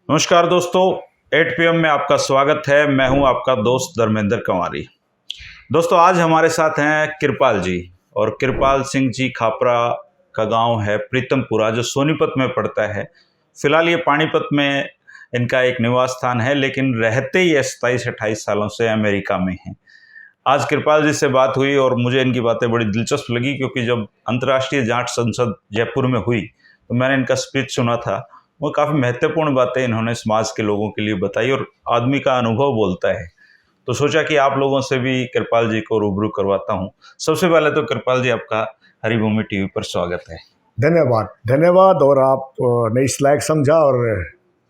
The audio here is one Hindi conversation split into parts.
नमस्कार दोस्तों, 8 PM में आपका स्वागत है। मैं हूं आपका दोस्त धर्मेंद्र कंवारी। दोस्तों, आज हमारे साथ हैं कृपाल जी। और कृपाल सिंह जी खापरा का गांव है प्रीतमपुरा, जो सोनीपत में पड़ता है। फिलहाल ये पानीपत में इनका एक निवास स्थान है, लेकिन रहते ही 27-28 सालों से अमेरिका में हैं। आज कृपाल जी से बात हुई और मुझे इनकी बातें बड़ी दिलचस्प लगी, क्योंकि जब अंतर्राष्ट्रीय जाट संसद जयपुर में हुई तो मैंने इनका स्पीच सुना था। वो काफ़ी महत्वपूर्ण बातें इन्होंने समाज के लोगों के लिए बताई और आदमी का अनुभव बोलता है। तो सोचा कि आप लोगों से भी कृपाल जी को रूबरू करवाता हूँ। सबसे पहले तो कृपाल जी, आपका हरिभूमि टीवी पर स्वागत है। धन्यवाद। और आपने इस लायक समझा और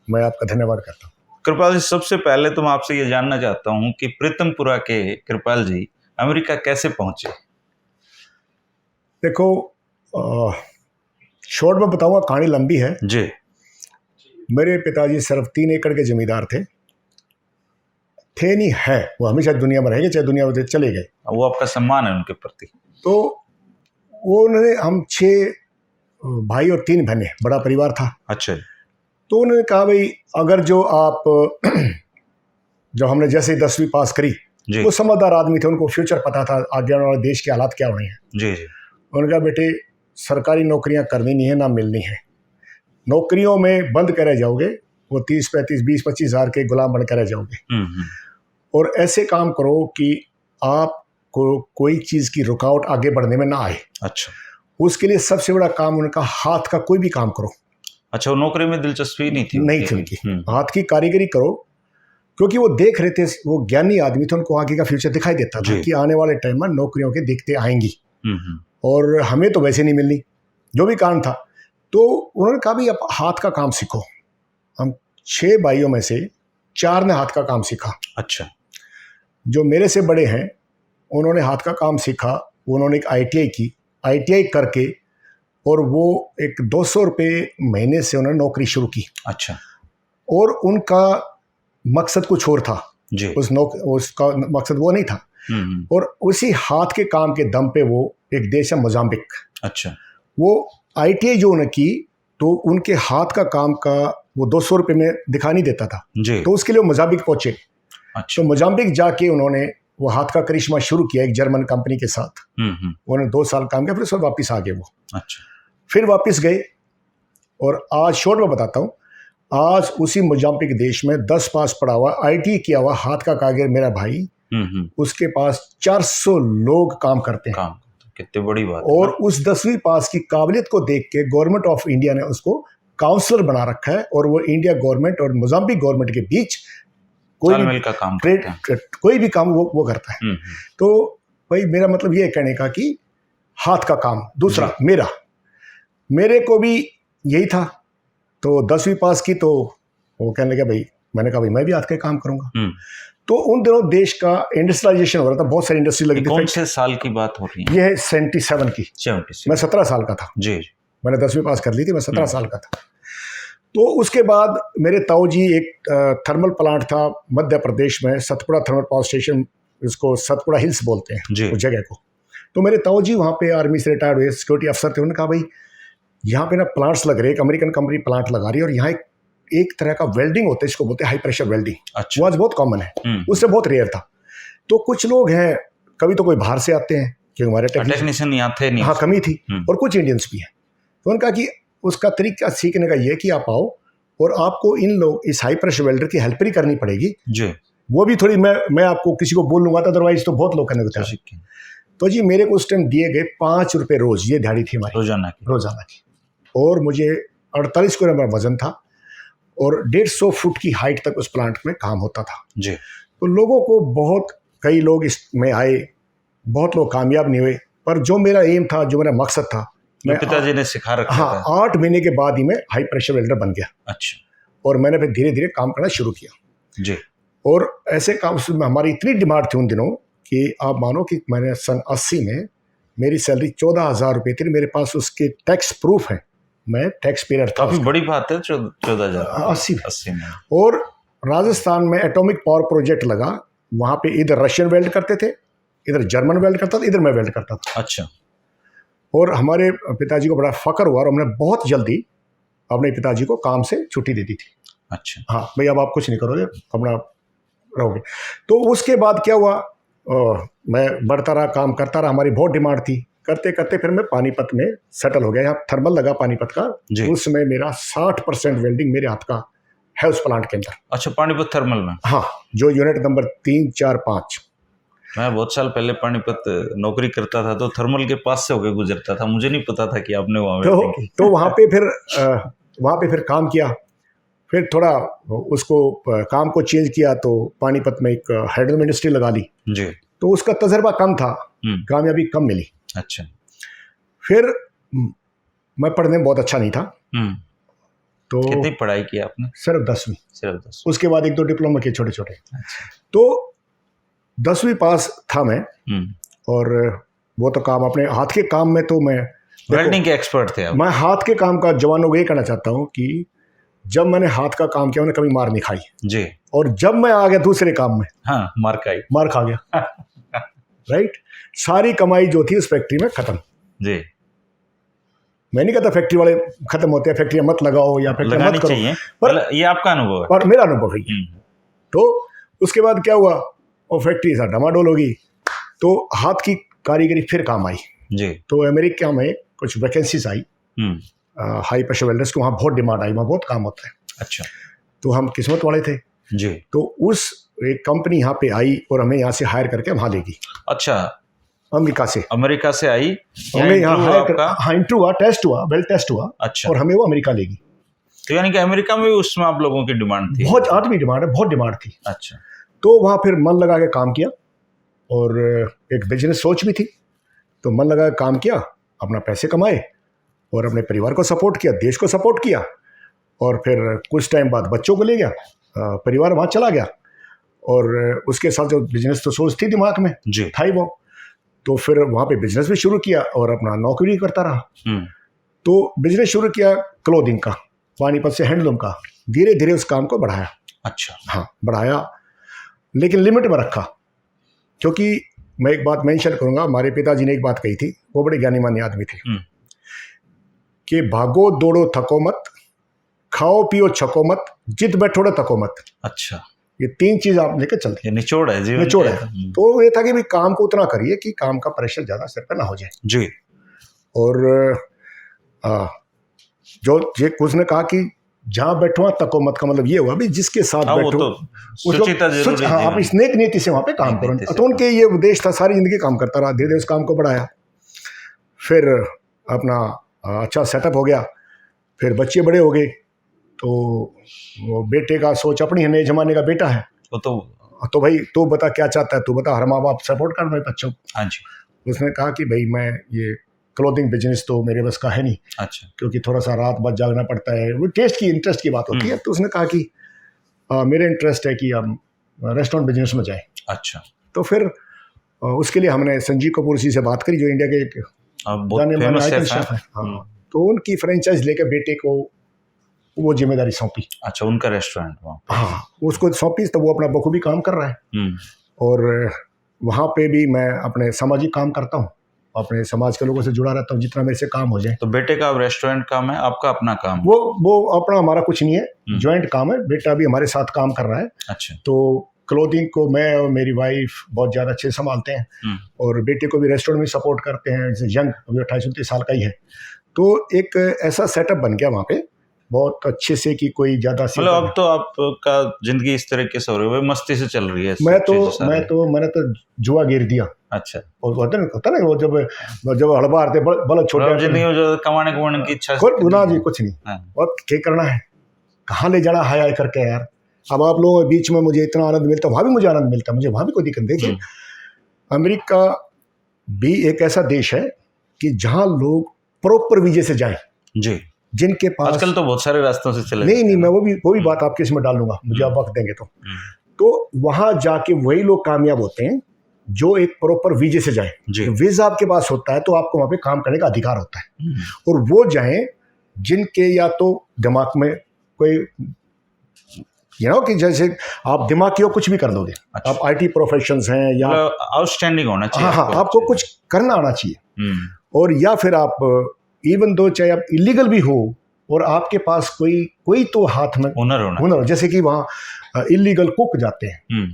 मैं आपका धन्यवाद करता हूँ। कृपाल जी, सबसे पहले तो मैं आपसे ये जानना चाहता हूँ कि प्रीतमपुरा के कृपाल जी अमेरिका कैसे पहुँचे? देखो, शॉर्ट में बताऊंगा, कहानी लंबी है जी। मेरे पिताजी सिर्फ 3 एकड़ के जमींदार थे नहीं है। वो हमेशा दुनिया में रहेंगे, चाहे दुनिया में चले गए। वो आपका सम्मान है उनके प्रति। तो वो उन्होंने, हम 6 भाई और 3 बहनें, बड़ा परिवार था। अच्छा। तो उन्होंने कहा, भाई अगर जो आप जब हमने जैसे 10वीं पास करी, वो समझदार आदमी थे, उनको फ्यूचर पता था, आगे आने वाले देश के हालात क्या होने हैं। जी। उन्होंने कहा, बेटे सरकारी नौकरियां करनी नहीं है, ना मिलनी है। नौकरियों में बंद करे जाओगे, वो 30, 35, 20, 25 हज़ार के गुलाम बन कर रह जाओगे। और ऐसे काम करो कि आपको कोई चीज़ की रुकावट आगे बढ़ने में ना आए। अच्छा। उसके लिए सबसे बड़ा काम उनका हाथ का कोई भी काम करो। अच्छा, वो नौकरी में दिलचस्पी नहीं थी उनकी। हाथ की कारीगरी करो, क्योंकि वो देख रहे थे, वो ज्ञानी आदमी थे, उनको आगे का फ्यूचर दिखाई देता था कि आने वाले टाइम में नौकरियों के दिखते आएंगी और हमें तो वैसे नहीं मिलनी, जो भी काम था। तो उन्होंने कहा, भी आप हाथ का काम सीखो। हम 6 भाइयों में से 4 ने हाथ का काम सीखा। अच्छा। जो मेरे से बड़े हैं, उन्होंने हाथ का काम सीखा। उन्होंने एक ITI की, ITI करके, और वो एक 200 रुपये महीने से उन्होंने नौकरी शुरू की। अच्छा। और उनका मकसद कुछ और था जी। उसका मकसद वो नहीं था। और उसी हाथ के काम के दम पे वो एक देश है मोजाम्बिक। अच्छा। वो ITI जो उन्होंने की, तो उनके हाथ का काम का वो 200 रुपये में दिखा नहीं देता था जी। तो उसके लिए वो मोजाम्बिक पहुंचे। अच्छा। तो मोजाम्बिक जाके उन्होंने वो हाथ का करिश्मा शुरू किया एक जर्मन कंपनी के साथ। उन्होंने 2 साल काम किया, फिर उसके बाद वापस आ गए वो। अच्छा। फिर वापस गए, और आज शॉर्ट में बताता हूँ, आज उसी मोजाम्बिक देश में 10 पास पढ़ा हुआ, ITI किया हुआ हाथ का कारीगर मेरा भाई, उसके पास 400 लोग काम करते हैं। कितनी बड़ी बात। और उस 10वीं पास की काबिलियत को देख के गवर्नमेंट ऑफ इंडिया ने उसको काउंसलर बना रखा है, और वो इंडिया गवर्नमेंट और मोजाम्बिक गवर्नमेंट के बीच कोई भी काम वो करता है। तो भाई मेरा मतलब ये कहने का कि हाथ का काम। दूसरा, मेरे को भी यही था। तो 10वीं पास की, तो वो कहने लगा, भाई मैंने कहा, भाई मैं भी हाथ का काम करूंगा। तो उन दिनों देश का इंडस्ट्रियलाइजेशन हो रहा था, बहुत सारी इंडस्ट्री लगी थी। कौन से साल की बात हो रही है? ये है 77 की। 77। मैं 17 साल का था जी। मैंने 10वीं पास कर ली थी, मैं 17 साल का था। तो उसके बाद मेरे ताऊ जी, एक थर्मल प्लांट था मध्य प्रदेश में, सतपुड़ा थर्मल पावर स्टेशन, इसको सतपुड़ा हिल्स बोलते हैं उस जगह को। तो मेरे ताऊ जी वहाँ पे आर्मी से रिटायर्ड हुए, सिक्योरिटी अफसर थे। उन्होंने कहा, भाई यहाँ पे ना प्लांट्स लग रहे, एक अमेरिकन कंपनी प्लांट लगा रही है, और यहाँ एक तरह का वेल्डिंग होता है, इसको बोलते हैं हाई प्रेशर वेल्डिंग। अच्छा। वो आज बहुत कॉमन है, उससे बहुत रेयर था। तो कुछ लोग हैं, कभी तो कोई बाहर से आते हैं, क्योंकि हमारे टेक्नीशियन यहाँ थे नहीं, हाँ कमी थी, और कुछ इंडियंस भी हैं। तो उन्होंने कहा कि उसका तरीका सीखने का ये कि आप आओ, और आपको इन लोग इस हाई प्रेशर वेल्डर की हेल्प ही करनी पड़ेगी जी। वो भी थोड़ी मैं आपको किसी को बोल लूँगा, तो अदरवाइज तो बहुत लोग करने को तैयार। तो जी मेरे को उस टाइम दिए गए 5 रुपये रोज, ये दिहाड़ी थी हमारी रोजाना की। और मुझे 48 किलो मेरा वजन था, और 150 फुट की हाइट तक उस प्लांट में काम होता था जी। तो लोगों को कई लोग इसमें आए, बहुत लोग कामयाब नहीं हुए, पर जो मेरा एम था, जो मेरा मकसद था, मैं पिताजी ने सिखा रखा था। हाँ, 8 महीने के बाद ही मैं हाई प्रेशर वेल्डर बन गया। अच्छा। और मैंने फिर धीरे धीरे काम करना शुरू किया जी। और ऐसे काम में हमारी इतनी डिमांड थी उन दिनों कि आप मानो कि मैंने सन 80 में मेरी सैलरी 14,000 रुपये थी। मेरे पास उसके टैक्स प्रूफ है, मैं टैक्स पेयर था। काफी बड़ी बात है। 14,000 80 में। और राजस्थान में एटॉमिक पावर प्रोजेक्ट लगा, वहाँ पे इधर रशियन वेल्ड करते थे, इधर जर्मन वेल्ड करता था, इधर मैं वेल्ड करता था। अच्छा। और हमारे पिताजी को बड़ा फक्र हुआ, और हमने बहुत जल्दी अपने पिताजी को काम से छुट्टी दे दी थी। अच्छा। हाँ भाई, अब आप कुछ नहीं करोगे, अपना रहोगे। तो उसके बाद क्या हुआ, मैं बढ़ता रहा, काम करता रहा, हमारी बहुत डिमांड थी। करते करते फिर मैं पानीपत में सेटल हो गया। यहाँ थर्मल लगा पानीपत का, उसमें मेरा 60% वेल्डिंग मेरे हाथ का है उस प्लांट के अंदर। अच्छा, पानीपत थर्मल में? हाँ, जो यूनिट नंबर 3, 4, 5। मैं बहुत साल पहले पानीपत नौकरी करता था, तो थर्मल के पास से होकर गुजरता था, मुझे नहीं पता था कि आपने वहाँ तो वहाँ पे फिर काम किया। फिर थोड़ा उसको काम को चेंज किया, तो पानीपत में एक हाइड्रोल इंडस्ट्री लगा ली जी। तो उसका तजर्बा कम था, कामयाबी कम मिली। अच्छा। फिर मैं पढ़ने में बहुत अच्छा नहीं था, तो कितनी पढ़ाई की आपने? सिर्फ 10वीं। सिर्फ 10? उसके बाद 1-2 डिप्लोमा किए छोटे छोटे। अच्छा। तो 10वीं पास था मैं, और वो तो काम अपने हाथ के काम में तो मैं वेल्डिंग के एक्सपर्ट थे आप? मैं हाथ के काम का जवानों को ये कहना चाहता हूँ कि जब मैंने हाथ का काम किया मैंने कभी मार नहीं खाई जी। और जब मैं आ गया दूसरे काम में, हाँ, मार खा गया। राइट, सारी कमाई जो थी उस फैक्ट्री में खत्म। जी। मैं नहीं कहता फैक्ट्री वाले खत्म होते हैं, फैक्ट्री मत लगाओ या फैक्ट्री मत करो, पर ये आपका अनुभव है और मेरा अनुभव है। तो उसके बाद क्या हुआ, वो फैक्ट्री सा डमाडोल होगी, तो हाथ की कारीगरी फिर काम आई जी। तो अमेरिका में कुछ वैकेंसीज आई, हाई प्रेशर वेल्डर्स को, वहाँ बहुत डिमांड आई, वहाँ बहुत काम होता है। अच्छा। तो हम किस्मत वाले थे जी। तो उस एक कंपनी यहाँ पे आई और हमें यहाँ से हायर करके वहाँ लेगी। अच्छा, अमेरिका से आई, हमें यहाँ हाँ, इंटरव्यू हुआ, टेस्ट हुआ, वेल टेस्ट हुआ। अच्छा। और हमें वो अमेरिका लेगी। तो यानी कि अमेरिका में उसमें आप लोगों की डिमांड थी? बहुत आदमी डिमांड है, बहुत डिमांड थी। अच्छा। तो वहाँ फिर मन लगा के काम किया, और एक बिजनेस सोच भी थी, तो मन लगा के काम किया, अपना पैसे कमाए और अपने परिवार को सपोर्ट किया, देश को सपोर्ट किया। और फिर कुछ टाइम बाद बच्चों को ले गया, परिवार वहाँ चला गया, और उसके साथ जो बिजनेस तो सोच थी दिमाग में जी था ही वो, तो फिर वहाँ पे बिजनेस भी शुरू किया और अपना नौकरी करता रहा। तो बिजनेस शुरू किया क्लोथिंग का, पानीपत से हैंडलूम का, धीरे धीरे उस काम को बढ़ाया। अच्छा। हाँ, बढ़ाया, लेकिन लिमिट में रखा, क्योंकि मैं एक बात मेंशन करूंगा, हमारे पिताजी ने एक बात कही थी, वो बड़े ज्ञानी मानी आदमी थे, कि भागो दौड़ो थको मत, खाओ पियो छको मत, जिद बैठो तको मत। अच्छा। ये 3 चीज आप लेकर चलते हैं, निचोड़ है जीवन, निचोड़ है। तो ये था कि भाई काम को उतना करिए कि काम का प्रेशर ज्यादा सिर पर ना हो जाए जी। और जो उसने कहा कि जहाँ बैठो तको मत का मतलब ये हुआ भी जिसके साथ बैठो, आप इस नेक नीति से वहाँ पे काम करो। तो उनके ये उद्देश्य था, सारी जिंदगी काम करता रहा, धीरे धीरे उस काम को बढ़ाया। फिर अपना अच्छा सेटअप हो गया, फिर बच्चे बड़े हो गए, तो वो बेटे का सोच अपनी है, नए जमाने का बेटा है तो भाई तू बता क्या चाहता है, तू बता, हर माँ बाप सपोर्ट कर रहे बच्चों को। हाँ जी। उसने कहा कि भाई मैं ये क्लोथिंग बिजनेस तो मेरे बस का है नहीं। अच्छा। क्योंकि थोड़ा सा रात भर जागना पड़ता है, वो टेस्ट की इंटरेस्ट की बात होती है। तो उसने कहा कि मेरे इंटरेस्ट है कि हम रेस्टोरेंट बिजनेस में जाएं। अच्छा। तो फिर उसके लिए हमने संजीव कपूर जी से बात करी, जो इंडिया के जाने माने आइकन शेफ है। हाँ, तो उनकी फ्रेंचाइज लेकर बेटे को वो जिम्मेदारी सौंपी। अच्छा, उनका रेस्टोरेंट वहाँ? हाँ, उसको सौंपी, तो वो अपना बखूबी काम कर रहा है। और वहाँ पे भी मैं अपने सामाजिक काम करता हूँ, अपने समाज के लोगों से जुड़ा रहता हूँ जितना मेरे से काम हो जाए। तो बेटे का रेस्टोरेंट काम है, आपका अपना काम? वो अपना, हमारा कुछ नहीं है, ज्वाइंट काम है। बेटा भी हमारे साथ काम कर रहा है। अच्छा। तो क्लोथिंग को मैं और मेरी वाइफ बहुत ज़्यादा अच्छे से संभालते हैं, और बेटे को भी रेस्टोरेंट में सपोर्ट करते हैं। यंग, अभी 28-29 साल का ही है। तो एक ऐसा सेटअप बन गया वहाँ पे बहुत अच्छे से कि कोई ज्यादा, मतलब अब तो आपका जिंदगी इस तरीके से हो रही है, मस्ती से चल रही है? मैंने तो जुआ गिर दिया। अच्छा। और होता ना वो जब हड़बा आते बल छोटे जिंदगी में जो कमाने की इच्छा ना जी, कुछ नहीं। और क्या करना है, कहाँ ले जाना हाय करके यार। अब आप लोगों के बीच में मुझे इतना आनंद मिलता, वहाँ भी मुझे आनंद मिलता, मुझे वहाँ भी कोई दिक्कत। देखिए, अमेरिका भी एक ऐसा देश है कि जहाँ लोग प्रॉपर वीजे से जाएं जी, जिनके पास आजकल तो बहुत सारे रास्तों से चले। नहीं, मैं वो भी बात आपके इसमें डाल लूंगा, मुझे आप वक्त देंगे तो वहां जाके वही लोग कामयाब होते हैं जो एक प्रॉपर वीजे से जाए। वीजा आपके पास होता है तो आपको वहां पे काम करने का अधिकार होता है, और वो जाएं जिनके या तो दिमाग में कोई कि जैसे आप दिमाग की कुछ भी कर दोगे। अच्छा। आप IT प्रोफेशंस हैं या आउटस्टैंडिंग होना चाहिए। हाँ, आपको कुछ करना आना चाहिए। और या फिर आप इवन दो चाहे आप इलीगल भी हो और आपके पास कोई तो हाथ में हुनर, जैसे कि वहाँ इलीगल कुक जाते हैं,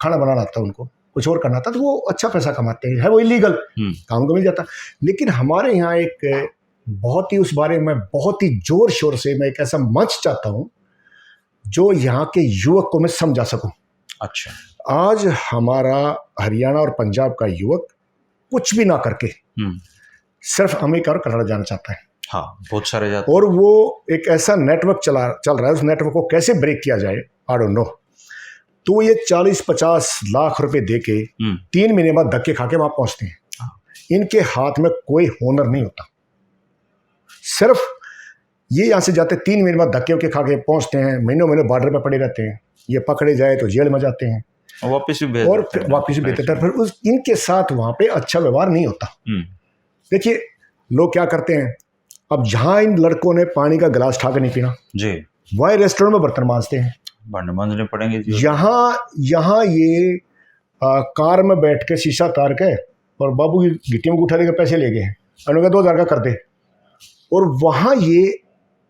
खाना बनाना आता है उनको, कुछ और करना था, तो वो अच्छा पैसा कमाते हैं, है वो इलीगल, काम को मिल जाता। लेकिन हमारे यहाँ एक बहुत ही, उस बारे में बहुत ही जोर शोर से मैं एक ऐसा मंच चाहता हूँ जो यहाँ के युवक को मैं समझा सकूं। अच्छा, आज हमारा हरियाणा और पंजाब का युवक कुछ भी ना करके सिर्फ अमेरिका और कनाडा जाना चाहता है। हाँ, बहुत सारे जाते हैं। और वो एक ऐसा नेटवर्क चल रहा है, उस नेटवर्क को कैसे ब्रेक किया जाए, आई डोंट नो। तो ये 40-50 लाख रुपए दे के 3 महीने बाद धक्के खा के वहां पहुंचते हैं। इनके हाथ में कोई हुनर नहीं होता, सिर्फ ये यहाँ से जाते 3 महीने बाद धक्के खा के पहुंचते हैं, महीनों बॉर्डर पे पड़े रहते हैं, ये पकड़े जाए तो जेल में जाते हैं, वापिस भी और वापिस भी भेजते हैं। फिर इनके साथ वहां पे अच्छा व्यवहार नहीं होता। देखिए लोग क्या करते हैं, अब जहां इन लड़कों ने पानी का गिलास उठा कर नहीं पीना जी, वही रेस्टोरेंट में बर्तन मांजते हैं, मांजने पड़ेंगे। यहाँ ये कार में बैठ के शीशा तार के और बाबू की गिट्टी में उठा देकर पैसे ले गए, उन्होंने 2000 का कर दे। और वहाँ ये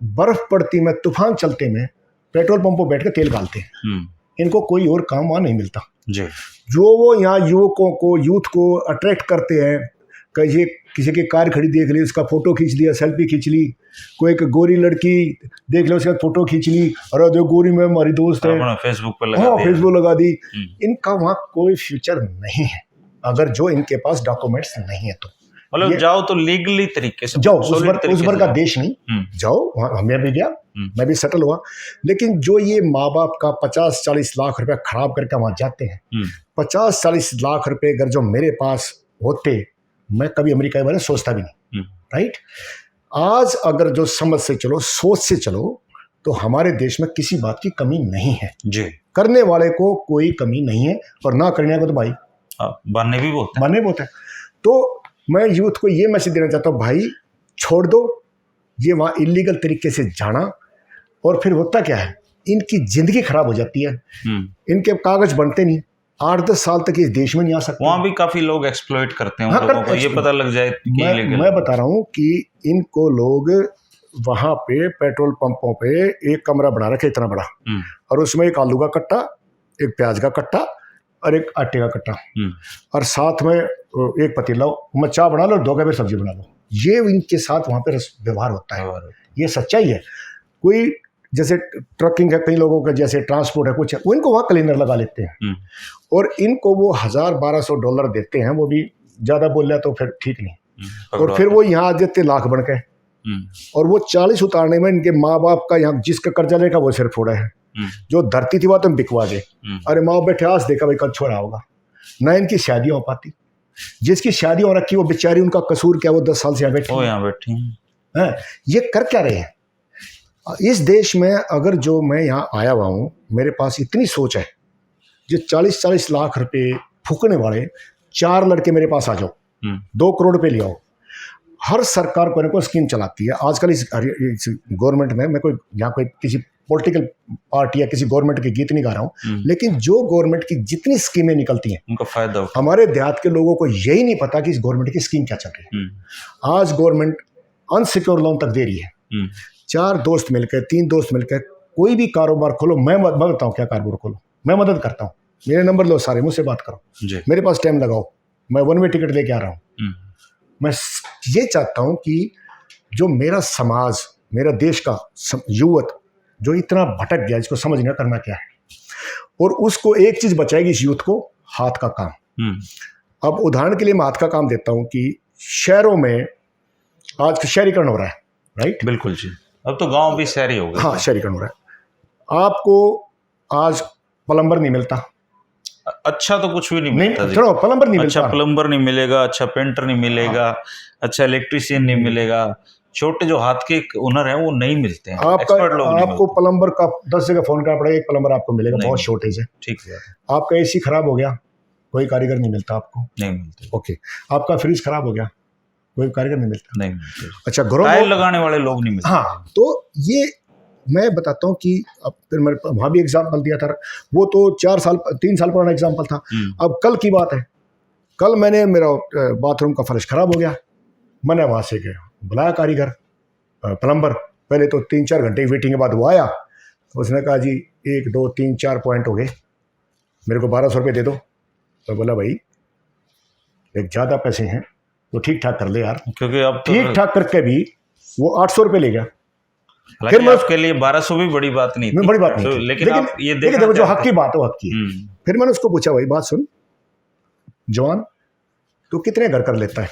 बर्फ पड़ती में, तूफान चलते में पेट्रोल पंप पर बैठ के तेल डालते हैं। इनको कोई और काम वहाँ नहीं मिलता जी। जो वो यहाँ युवकों को, यूथ को अट्रैक्ट करते हैं, कहीं किसी की कार खड़ी देख ली, उसका फोटो खींच लिया, सेल्फी खींच ली, कोई एक गोरी लड़की देख लो, उसका फोटो खींच ली, और जो गोरी में हमारी दोस्त है, फेसबुक लगा दी। इनका वहाँ कोई फ्यूचर नहीं है अगर जो इनके पास डॉक्यूमेंट्स नहीं है। तो मतलब जाओ तो लीगली तरीके से जाओ, उस भर का देश नहीं जाओ। मैं भी गया, मैं भी सेटल हुआ, लेकिन जो ये माँ बाप का 50-40 लाख रुपया खराब करके वहां जाते हैं, 50-40 लाख रुपए अगर जो मेरे पास होते, मैं कभी अमेरिका के बारे में सोचता भी नहीं। राइट, आज अगर जो समझ से चलो, सोच से चलो, तो हमारे देश में किसी बात की कमी नहीं है जी। करने वाले को कोई कमी नहीं है, और ना करने को तो भाई बनने भी बहुत है। तो मैं यूथ को ये मैसेज देना चाहता हूँ, भाई छोड़ दो ये वहाँ इलीगल तरीके से जाना, और फिर होता क्या है, इनकी जिंदगी खराब हो जाती है, इनके कागज बनते नहीं, 8-10 साल तक इस देश में नहीं आ सकते। वहाँ भी काफी लोग एक्सप्लॉइट करते हैं, लोगों को ये पता लग जाए कि मैं बता रहा हूँ कि इनको लोग वहाँ पे पेट्रोल पंपों पे एक कमरा बना रखे इतना बड़ा, और उसमें एक आलू का कट्टा, एक प्याज का कट्टा और एक आटे का कट्टा, और साथ में एक पतीला, मैं चाय बना लो, 2 फिर सब्जी बना लो। ये इनके साथ वहाँ पे व्यवहार होता है, ये सच्चाई है। कोई जैसे ट्रकिंग है, कई लोगों का जैसे ट्रांसपोर्ट है, कुछ है, वो इनको वहाँ क्लीनर लगा लेते हैं, और इनको वो $1000-1200 देते हैं, वो भी ज़्यादा बोल रहा तो फिर ठीक नहीं, और फिर वो यहाँ आ जाते लाख बन के, और वो 40 उतारने में इनके माँ बाप का, यहाँ जिसका कर्जा लेगा वो सिर फोड़ा है, जो धरती थी वह तुम बिकवा दे। अरे माँ बैठे आस देखा भाई कल छोड़ा होगा ना, इनकी शादी हो पाती, जिसकी शादी हो रखी वो बेचारी, उनका कसूर क्या, वो 10 साल से यहाँ बैठी हैं। ये कर क्या रहे हैं इस देश में? अगर जो मैं यहाँ आया हुआ हूँ, मेरे पास इतनी सोच है, जो 40-40 लाख रुपए फूकने वाले 4 लड़के मेरे पास आ जाओ, 2 करोड़ रुपए ले आओ। हर सरकार कोई ना कोई स्कीम चलाती है आजकल इस गवर्नमेंट में। मैं कोई यहाँ कोई किसी पॉलिटिकल पार्टी या किसी गवर्नमेंट के गीत नहीं गा रहा हूँ, लेकिन जो गवर्नमेंट की जितनी स्कीमें निकलती हैं उनका फायदा, हमारे देहात के लोगों को यही नहीं पता कि इस गवर्नमेंट की स्कीम क्या चल रही है। आज गवर्नमेंट अनसिक्योर लोन तक दे रही है। 4 दोस्त मिलकर, 3 दोस्त मिलकर कोई भी कारोबार खोलो, मैं बताऊँ क्या कारोबार खोलो, मैं मदद करता हूँ, मेरे नंबर लो, सारे मुझसे बात करो, मेरे पास टाइम लगाओ, मैं 1 वे टिकट लेके आ रहा हूँ। मैं ये चाहता हूँ कि जो मेरा समाज, मेरा देश का युवक जो इतना भटक गया, इसको समझ नहीं करना क्या है, और उसको एक चीज बचाएगी इस यूथ को, हाथ का काम। अब उदाहरण के लिए मैं हाथ का काम देता हूँ कि शहरों में आज शहरीकरण हो रहा है, राइट? बिल्कुल जी, अब तो गांव भी शहरी हो गए। हाँ, शहरीकरण हो रहा है। आपको आज प्लम्बर नहीं मिलता, अच्छा तो कुछ भी नहीं मिलता, चलो प्लम्बर नहीं मिलता, अच्छा प्लम्बर नहीं मिलेगा, अच्छा पेंटर नहीं मिलेगा, अच्छा इलेक्ट्रीशियन नहीं मिलेगा, छोटे जो हाथ के हुनर है वो नहीं मिलते हैं। आपको प्लम्बर का 10 जगह फोन करना पड़ेगा, एक प्लम्बर आपको मिलेगा, बहुत शॉर्टेज है। ठीक है, आपका एसी खराब हो गया, कोई कारीगर नहीं मिलता आपको, नहीं मिलते। ओके, आपका फ्रिज खराब हो गया, कोई कारीगर नहीं मिलता, नहीं मिलते। अच्छा, टाइल लगाने वाले लोग नहीं मिलते। हाँ, तो ये मैं बताता हूँ कि अब फिर मैंने वहाँ भी एग्जाम्पल दिया था, वो तो 3 साल पुराना एग्जाम्पल था। अब कल की बात है, कल मैंने मेरा बाथरूम का फर्श खराब हो गया, मैंने वहाँ से बुलाया कारीगर, प्लम्बर, पहले तो 3-4 घंटे की वेटिंग के बाद वो आया, तो उसने कहा जी 1 2 3 4 पॉइंट हो गए, मेरे को 1200 रुपये दे दो। तो बोला भाई एक ज़्यादा पैसे हैं तो ठीक ठाक कर ले यार, क्योंकि अब तो ठीक ठाक करके भी वो 800 रुपये ले गया। फिर मैं उसके लिए 1200 भी बड़ी बात नहीं थी, बड़ी बात नहीं तो थी, लेकिन आप ये देखो जो हक की बात है वो हक की है। फिर मैंने उसको पूछा भाई बात सुन जवान, तू कितने घर कर लेता है?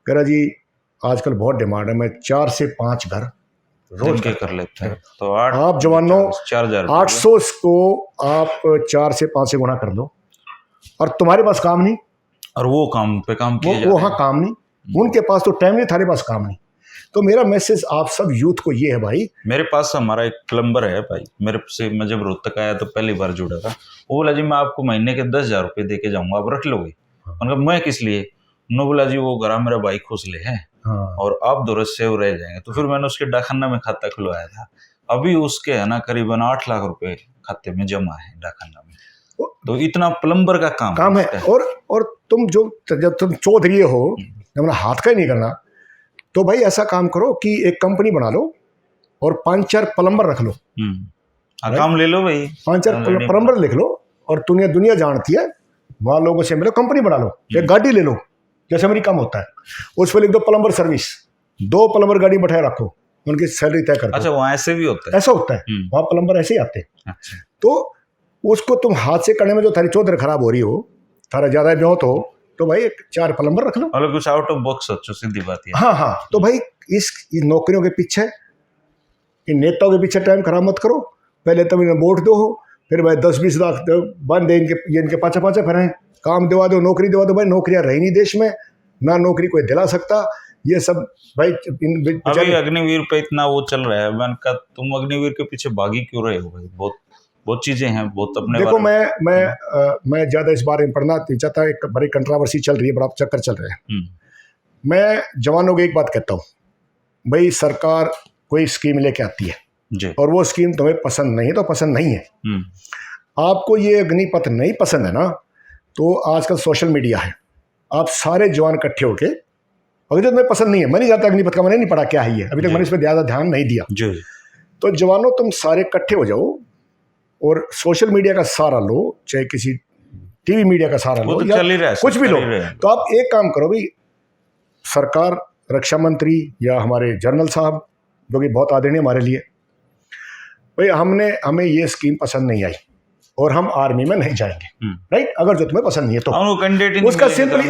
कह रहा जी आजकल बहुत डिमांड है, मैं 4 से 5 घर रोज के कर लेते हैं। तो आप जवानों 4000 800 को आप 4 से 5 से गुणा कर दो, और तुम्हारे पास काम नहीं, और वो काम पे काम किया वो हाँ काम नहीं, उनके पास तो टाइम नहीं, थारे पास काम नहीं। तो मेरा मैसेज आप सब यूथ को ये है भाई, मेरे पास हमारा एक प्लम्बर है भाई, मेरे से मैं जब रोहतक आया तो पहली बार जुड़ा था, वो बोला जी मैं आपको महीने के 10,000 रुपये दे के जाऊँगा, आप रख लोगे? उनका मैं किस लिए? उन्होंने बोला जी वो घर मेरा भाई खुसले है और आप दुरुस्त से रह जाएंगे। तो फिर मैंने उसके डाकखाना में खाता खुलवाया था, अभी उसके है ना करीबन 8 लाख रुपए खाते में जमा है डाकखाना में। तो इतना प्लम्बर का काम है। और तुम जब तुम चौधरी हो, जब हाथ का ही नहीं करना, तो भाई ऐसा काम करो कि एक कंपनी बना लो और 5-4 प्लम्बर रख लो, काम ले लो भाई, 5-4 प्लम्बर लिख लो, और दुनिया जानती है, वहाँ लोगों से मिलो, कंपनी बना लो, एक गाड़ी ले लो जैसे अमेरिका में होता है, उस पर लिख दो प्लम्बर सर्विस, 2 प्लम्बर गाड़ी बैठाए रखो, उनकी सैलरी तय कर दो। अच्छा वहाँ ऐसे भी होता है? ऐसा होता है, वहाँ प्लम्बर ऐसे ही आते हैं। अच्छा। तो उसको तुम हाथ से करने में जो थारी चौधरी खराब हो रही हो, थारा ज्यादा ब्योत हो, तो भाई 4 प्लम्बर रख लो, और कुछ आउट ऑफ बॉक्स सोचो, सीधी बात है। हाँ। तो भाई इस नौकरियों के पीछे, इन नेताओं के पीछे टाइम खराब मत करो, पहले तुम इन्हें वोट दो, फिर भाई 10-20 लाख बंद है इनके पाछा फिर काम दिवा दो, नौकरी दिवा दो। भाई नौकरियां रही नहीं देश में, ना नौकरी कोई दिला सकता, ये सब भाई अभी अग्निवीर पे इतना वो चल रहा है, मैंने कहा तुम अग्निवीर के पीछे भागी क्यों रहे हो भाई? बहुत चीजें हैं, बहुत अपने देखो मैं ज्यादा इस बारे में पढ़ना नहीं चाहता, एक बड़ी कंट्रोवर्सी चल रही है, बड़ा चक्कर चल रहा है। मैं जवानों को एक बात कहता हूँ भाई, सरकार कोई स्कीम लेके आती है जी, और वो स्कीम तुम्हें पसंद नहीं है तो पसंद नहीं है। आपको ये अग्निपथ नहीं पसंद है ना, तो आजकल सोशल मीडिया है, आप सारे जवान इकट्ठे होके, अगर जो तुम्हें पसंद नहीं है, मैं नहीं जानता अग्निपथ का, मैंने नहीं पढ़ा क्या है ये, अभी तक मैंने इस पर ज़्यादा ध्यान नहीं दिया जी। तो जवानों तुम सारे इकट्ठे हो जाओ और सोशल मीडिया का सहारा लो, चाहे किसी टीवी मीडिया का सहारा लो, या कुछ भी लो। तो आप एक काम करो भाई, सरकार, रक्षा मंत्री या हमारे जनरल साहब जो कि बहुत आदरणीय हमारे लिए, भाई हमें ये स्कीम पसंद नहीं आई और हम आर्मी में नहीं जाएंगे, राइट? अगर जो तुम्हें पसंद नहीं है तो उसका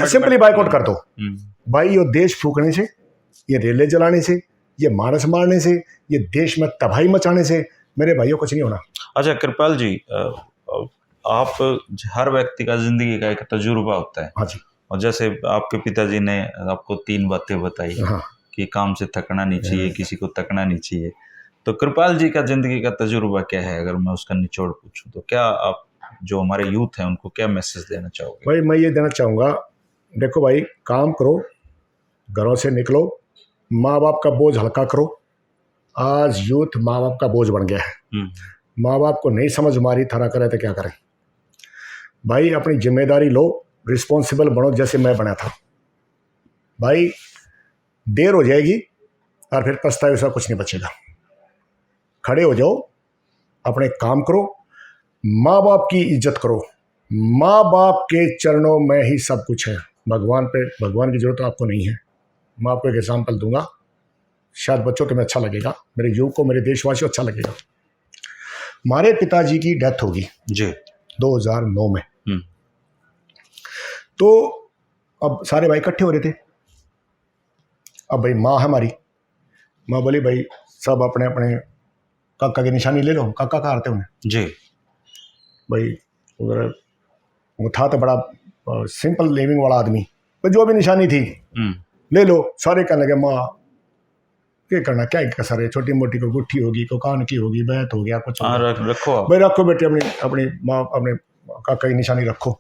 सिंपली बाइकआउट कर दो। भाई ये देश फूकने से, ये रेले जलाने से, ये मानस मारने से, ये देश में तबाही मचाने से मेरे भाइयों कुछ नहीं होना। अच्छा कृपाल जी, आप, हर व्यक्ति का जिंदगी का एक तजुर्बा होता है। हाँ जी। और जैसे आपके पिताजी ने आपको 3 बातें बताई, हाँ, कि काम से थकना नहीं चाहिए, किसी को थकना नहीं चाहिए, तो कृपाल जी का जिंदगी का तजुर्बा क्या है? अगर मैं उसका निचोड़ पूछूं तो क्या आप जो हमारे यूथ हैं उनको क्या मैसेज देना चाहोगे? भाई मैं ये देना चाहूँगा, देखो भाई काम करो, घरों से निकलो, माँ बाप का बोझ हल्का करो। आज यूथ माँ बाप का बोझ बन गया है, माँ बाप को नहीं समझ मारी थरा करे तो क्या करें। भाई अपनी जिम्मेदारी लो, रिस्पॉन्सिबल बनो, जैसे मैं बना था। भाई देर हो जाएगी और फिर पछतावे सा कुछ नहीं बचेगा। खड़े हो जाओ, अपने काम करो, माँ बाप की इज्जत करो, माँ बाप के चरणों में ही सब कुछ है, भगवान की जरूरत आपको नहीं है। मैं आपको एक एग्जाम्पल दूंगा, शायद बच्चों को मैं अच्छा लगेगा, मेरे युवक को, मेरे देशवासियों अच्छा लगेगा। हमारे पिताजी की डेथ होगी जी 2009 में, तो अब सारे भाई इकट्ठे हो रहे थे। अब भाई माँ हमारी, माँ बोली भाई सब अपने अपने काका की निशानी ले लो। काका कहाँ आते उन्हें जी, भाई उधर वो था तो बड़ा सिंपल लिविंग वाला आदमी, भाई जो भी निशानी थी ले लो। सारे कहने लगे माँ क्या करना, क्या कसर है, छोटी मोटी को गुट्ठी होगी, को कान की होगी, बैत हो गया कुछ, रखो भाई, रखो बेटे अपनी माँ, अपने काका की निशानी रखो।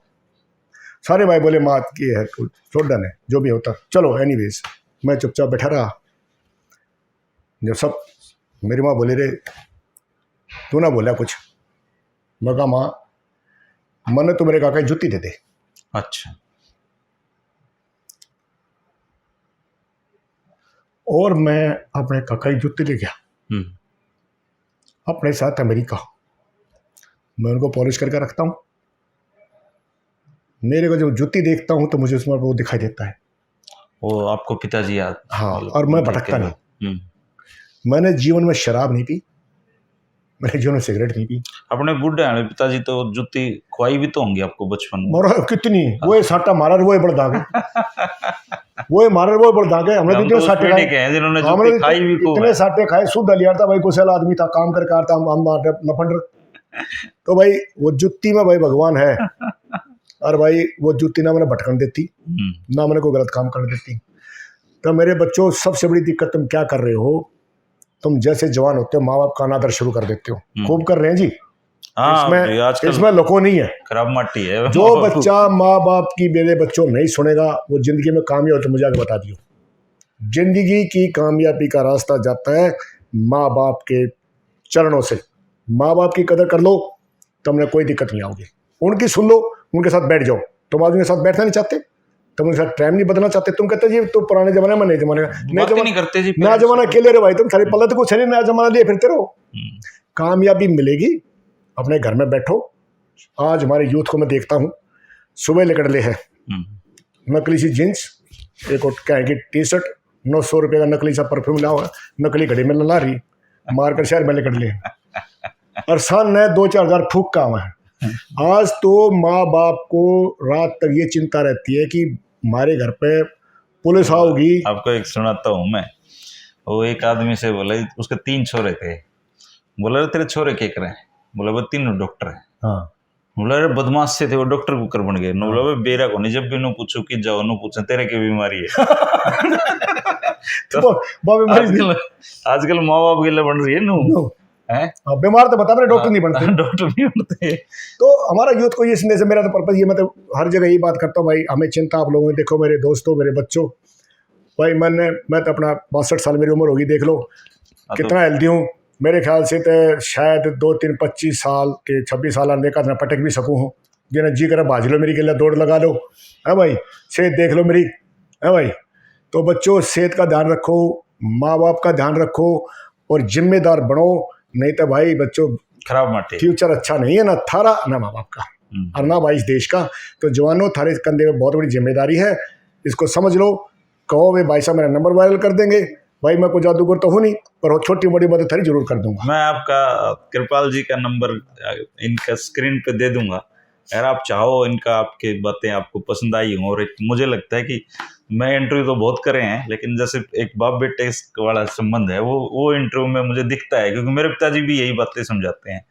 सारे भाई बोले माँ की है, छोड़ देने जो भी होता चलो। एनीवेज मैं चुपचाप बैठा रहा। जब सब, मेरी माँ बोले रे तू ना बोला कुछ, मैं कहा माँ मन तो मेरे काका की जुत्ती दे दे। अच्छा। और मैं अपने काका की जूती ले गया अपने साथ अमेरिका। मैं उनको पॉलिश करके रखता हूँ। मेरे को जब जूती देखता हूँ तो मुझे उसमें वो दिखाई देता है। वो आपको पिताजी याद? हाँ, और मैं भटकता नहीं। मैंने जीवन में शराब नहीं पी, मैंने जीवन में सिगरेट नहीं पी। अपने बूढ़े पिताजी तो जूती खुआई भी तो होंगी आपको बचपन में? मोरा कितनी वो साटा मारा वो बड़ दागे वो मारा वो बड़ दागे। हमने तो साटे खाए, जिन्होंने जूती खाई भी खूब। इतने साटे खाए। शुद्ध अलियार था भाई, कुशल आदमी था, काम करके आता हम लफंडर। तो भाई वो जुत्ती में भाई भगवान है। और भाई वो जूती ना मैंने भटकन देती, ना मैंने कोई गलत काम करने देती। तो मेरे बच्चों, सबसे बड़ी दिक्कत तुम क्या कर रहे हो, तुम जैसे जवान होते हो माँ बाप का अनादर शुरू कर देते हो। खूब कर रहे हैं जी। इसमें लको नहीं है, खराब माटी है। जो बच्चा माँ बाप की मेरे बच्चों नहीं सुनेगा वो जिंदगी में कामयाब हो, तो मुझे आगे बता दियो। जिंदगी की कामयाबी का रास्ता जाता है माँ बाप के चरणों से। माँ बाप की कदर कर लो, तुमने कोई दिक्कत नहीं आओगी। उनकी सुन लो, उनके साथ बैठ जाओ। तुम आदमी के साथ बैठना नहीं चाहते, तुम उनके साथ टाइम नहीं बदलना चाहते। तुम कहते जी तो पुराने जमाने में, नए जमाने में नहीं करते जी। नया जमाना अकेले रहे भाई, तुम सारे पल्ले तो कुछ नहीं, नया जमाना लिए फिरते रहो। कामयाबी मिलेगी, अपने घर में बैठो। आज हमारे यूथ को मैं देखता हूँ, सुबह लेकर ले है नकली सी जीन्स, एक और क्या है कि टी शर्ट, 900 रुपये का नकली सा परफ्यूम ला हुआ, नकली घड़ी में ला रही, मारकर शहर में लेकर ले। और सान नए 2-4 हज़ार फूक का हुआ है। आज तो माँ बाप को रात तक ये चिंता रहती है कि हमारे घर पे पुलिस आओगी। आपको एक सुनाता हूँ मैं। वो एक आदमी से बोला, उसके 3 छोरे थे। बोला तेरे छोरे क्या करे? बोला वो 3 डॉक्टर है। हाँ। बोला अरे बदमाश से थे, वो डॉक्टर कुकर बन गए। बोला भाई बेरा को नहीं, जब भी नो पूछो कि जाओ नो पूछे तेरे की बीमारी है। तो आजकल माँ बाप के लिए बन रही है नो बीमार तो बता रहे, डॉक्टर नहीं बनते। डॉक्टर नहीं बनते। तो हमारा यूथ को ये सुनने से मेरा तो पर्पज ये, मतलब हर जगह यही बात करता हूँ भाई, हमें चिंता आप लोगों ने। देखो मेरे दोस्तों, मेरे बच्चों, भाई मैं तो अपना 62 साल मेरी उम्र होगी, देख लो कितना हेल्दी हूँ। मेरे ख्याल से तो शायद 2-3-25 साल के 26 साल आने का ना पटक भी सकूँ हूँ। जिन्हें जी करे बाज लो मेरी के लिए, दौड़ लगा लो है भाई, सेहत देख लो मेरी है भाई। तो बच्चों, सेहत का ध्यान रखो, माँ बाप का ध्यान रखो और जिम्मेदार बनो। नहीं तो भाई बच्चों खराब माटी, फ्यूचर अच्छा नहीं है, ना थारा ना माँ बाप का और ना भाई इस देश का। तो जवानों, थारे कंधे में बहुत बड़ी जिम्मेदारी है, इसको समझ लो। कहो वे भाई साहब मेरा नंबर वायरल कर देंगे, भाई मैं कोई जादूगर तो हूँ नहीं, पर छोटी मोटी मदद थारी जरूर कर दूंगा। मैं आपका कृपाल जी का नंबर इनका स्क्रीन पे दे दूंगा। अगर आप चाहो, इनका आपके बातें आपको पसंद आई हों। और एक मुझे लगता है कि मैं इंटरव्यू तो बहुत करे हैं, लेकिन जैसे एक बाप बेटे वाला संबंध है वो इंटरव्यू में मुझे दिखता है, क्योंकि मेरे पिताजी भी यही बातें समझाते हैं।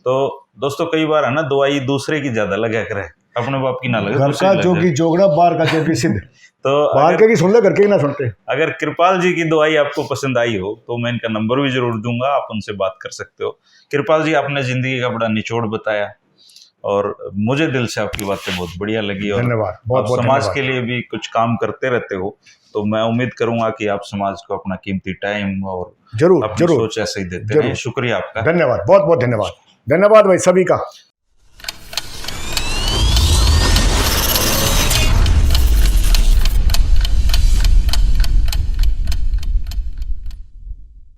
तो दोस्तों, कई बार है ना, दवाई दूसरे की ज्यादा लगा करे, अपने बाप की ना लगे। घर का जोगी जोगड़ा, बाहर का जोगी सिद्ध। तो बाहर के की सुन ले, घर के ही ना सुनते। अगर कृपाल जी की दवाई आपको पसंद आई हो तो मैं इनका नंबर भी जरूर दूंगा, आप उनसे बात कर सकते हो। कृपाल जी, आपने जिंदगी का बड़ा निचोड़ बताया और मुझे दिल से आपकी बातें बहुत बढ़िया लगी। और धन्यवाद। आप समाज के लिए भी कुछ काम करते रहते हो, तो मैं उम्मीद करूंगा कि आप समाज को अपना कीमती टाइम और जरूर सोच ऐसे ही देते रहें। शुक्रिया आपका। धन्यवाद, बहुत बहुत धन्यवाद। धन्यवाद भाई सभी का।